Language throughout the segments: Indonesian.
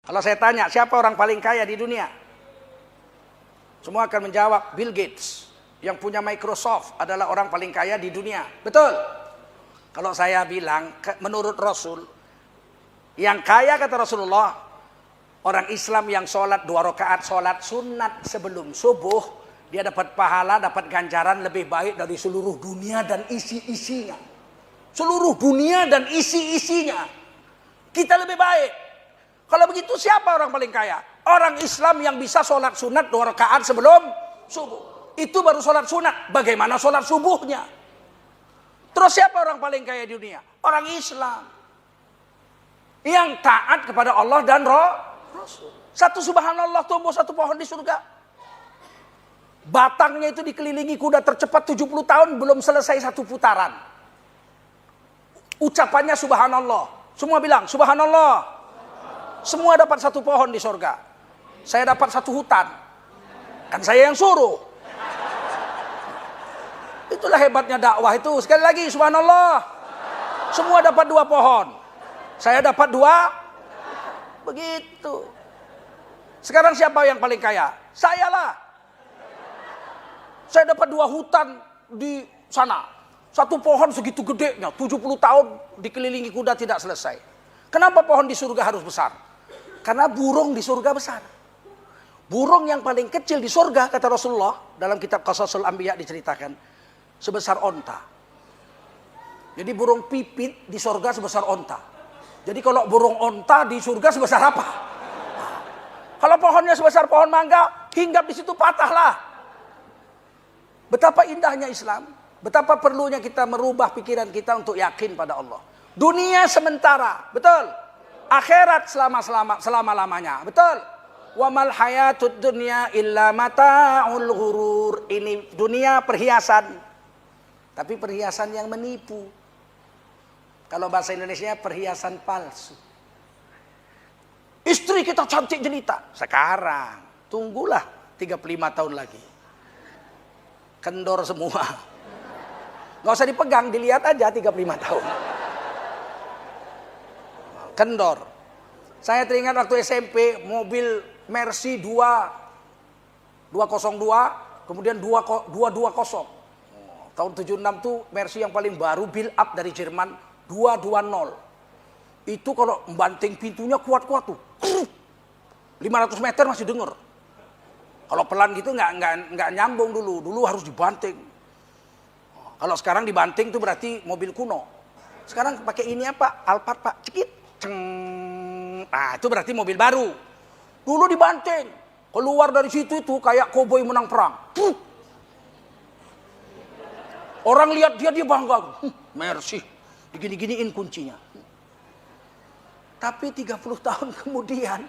Kalau saya tanya, siapa orang paling kaya di dunia? Semua akan menjawab, Bill Gates. Yang punya Microsoft adalah orang paling kaya di dunia. Betul? Kalau saya bilang, menurut Rasul, yang kaya kata Rasulullah, orang Islam yang sholat 2 rakaat, sholat sunat sebelum subuh, dia dapat pahala, dapat ganjaran lebih baik dari seluruh dunia dan isi-isinya. Seluruh dunia dan isi-isinya. Kita lebih baik. Kalau begitu siapa orang paling kaya? Orang Islam yang bisa sholat sunat 2 rakaat sebelum subuh. Itu baru sholat sunat. Bagaimana sholat subuhnya? Terus siapa orang paling kaya di dunia? Orang Islam. Yang taat kepada Allah dan Rasul. Satu subhanallah tumbuh satu pohon di surga. Batangnya itu dikelilingi kuda tercepat 70 tahun belum selesai satu putaran. Ucapannya subhanallah. Semua bilang subhanallah. Semua dapat satu pohon di surga. Saya dapat satu hutan. Kan saya yang suruh. Itulah hebatnya dakwah itu. Sekali lagi subhanallah. Semua dapat 2 pohon. Saya dapat 2. Begitu. Sekarang siapa yang paling kaya? Sayalah. Saya dapat 2 hutan di sana. Satu pohon segitu gedenya. 70 tahun dikelilingi kuda tidak selesai. Kenapa pohon di surga harus besar? Karena burung di surga besar. Burung yang paling kecil di surga, kata Rasulullah, dalam kitab Qasasul Anbiya diceritakan, sebesar onta. Jadi burung pipit di surga sebesar onta. Jadi kalau burung onta di surga sebesar apa? Kalau pohonnya sebesar pohon mangga, hinggap di situ patahlah. Betapa indahnya Islam. Betapa perlunya kita merubah pikiran kita untuk yakin pada Allah. Dunia sementara, betul. Akhirat selama-lamanya, betul. Wa mal hayatud dunya illa mata'ul ghurur. Ini dunia perhiasan. Tapi perhiasan yang menipu. Kalau bahasa Indonesia perhiasan palsu. Istri kita cantik jelita. Sekarang, tunggulah 35 tahun lagi. Kendor semua. Nggak usah dipegang, dilihat aja 35 tahun. Kendor. Saya teringat waktu SMP, mobil Mercy 202, kemudian 220. Tahun 76 tuh Mercy yang paling baru, build up dari Jerman, 220. Itu kalau membanting pintunya kuat-kuat tuh. 500 meter masih denger. Kalau pelan gitu nggak nyambung dulu. Dulu harus dibanting. Kalau sekarang dibanting tuh berarti mobil kuno. Sekarang pakai ini apa? Alphard Pak, cekit. Ceng. Nah itu berarti mobil baru. Dulu dibanting. Keluar dari situ itu kayak koboi menang perang. Orang lihat dia bangga. Mercy. Digini-giniin kuncinya. Tapi 30 tahun kemudian.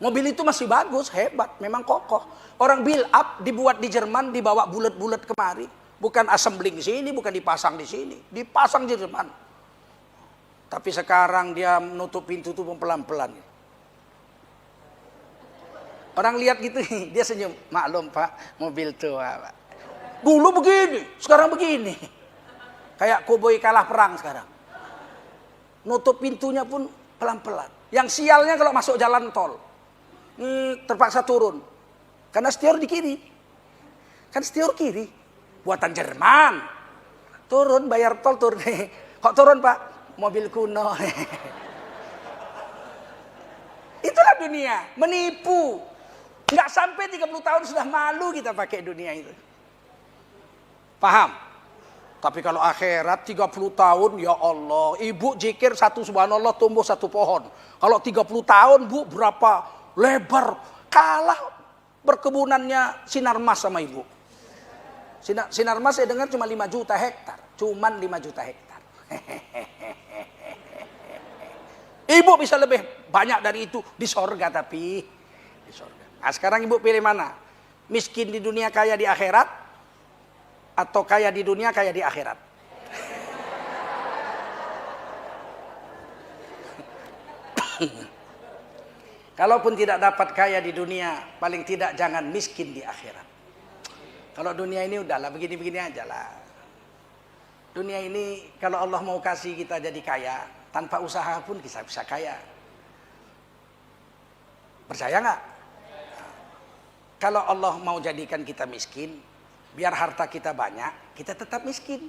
Mobil itu masih bagus, hebat. Memang kokoh. Orang build up dibuat di Jerman, dibawa bulat-bulat kemari. Bukan assembling di sini, bukan dipasang di sini. Dipasang di Jerman. Tapi sekarang dia menutup pintu itu pelan-pelan. Orang lihat gitu, dia senyum. Maklum Pak, mobil tua Pak. Dulu begini, sekarang begini. Kayak koboi kalah perang sekarang. Nutup pintunya pun pelan-pelan. Yang sialnya kalau masuk jalan tol. Ini terpaksa turun. Karena setior di kiri. Kan setior kiri. Buatan Jerman. Turun, bayar tol turun. Kok turun Pak? Mobil kuno. Itulah dunia, menipu. Nggak sampai 30 tahun sudah malu kita pakai dunia itu. Paham? Tapi kalau akhirat 30 tahun, ya Allah. Ibu zikir satu subhanallah tumbuh satu pohon. Kalau 30 tahun Bu berapa lebar. Kalah perkebunannya Sinarmas sama ibu. Sinarmas saya dengar cuma 5 juta hektar. Cuman 5 juta hektar. Ibu bisa lebih banyak dari itu di sorga tapi di sorga. Nah, sekarang ibu pilih mana? Miskin di dunia kaya di akhirat atau kaya di dunia kaya di akhirat? Kalaupun tidak dapat kaya di dunia, paling tidak jangan miskin di akhirat. Kalau dunia ini udahlah begini-begini aja lah. Dunia ini kalau Allah mau kasih kita jadi kaya, tanpa usaha pun kita bisa kaya. Percaya nggak? Kalau Allah mau jadikan kita miskin, biar harta kita banyak, kita tetap miskin.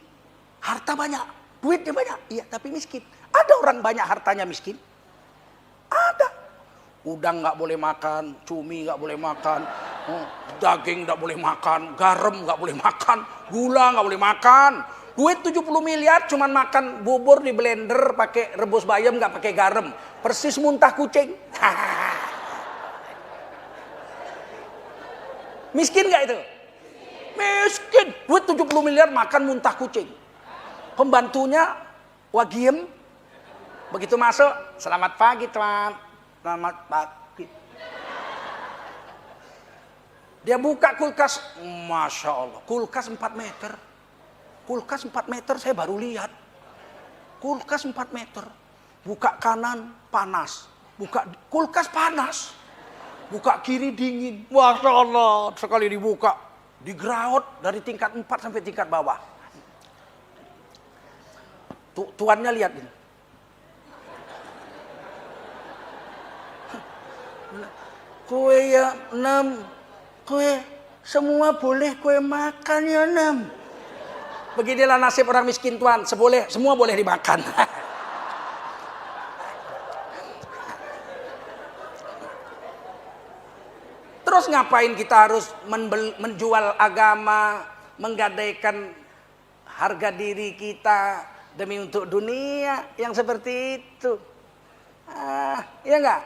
Harta banyak, duitnya banyak, iya tapi miskin. Ada orang banyak hartanya miskin? Ada. Udang nggak boleh makan, cumi nggak boleh makan, daging nggak boleh makan, garam nggak boleh makan, gula nggak boleh makan. Duit 70 miliar cuman makan bubur di blender pakai rebus bayam nggak pakai garam. Persis muntah kucing. Miskin nggak itu? Miskin. Duit 70 miliar makan muntah kucing. Pembantunya wagiem. Begitu masuk, selamat pagi tuan. Selamat pagi. Dia buka kulkas, Masya Allah, kulkas 4 meter. Kulkas 4 meter saya baru lihat. Kulkas 4 meter. Buka kanan panas. Buka kulkas panas. Buka kiri dingin. Masya Allah, sekali dibuka. Digraut dari tingkat 4 sampai tingkat bawah. Tuannya lihat ini. Kue ya 6. Kue semua boleh kue makan ya 6. Beginilah nasib orang miskin tuan. Semua boleh dimakan. Terus ngapain kita harus menjual agama, menggadaikan harga diri kita demi untuk dunia yang seperti itu? Iya enggak?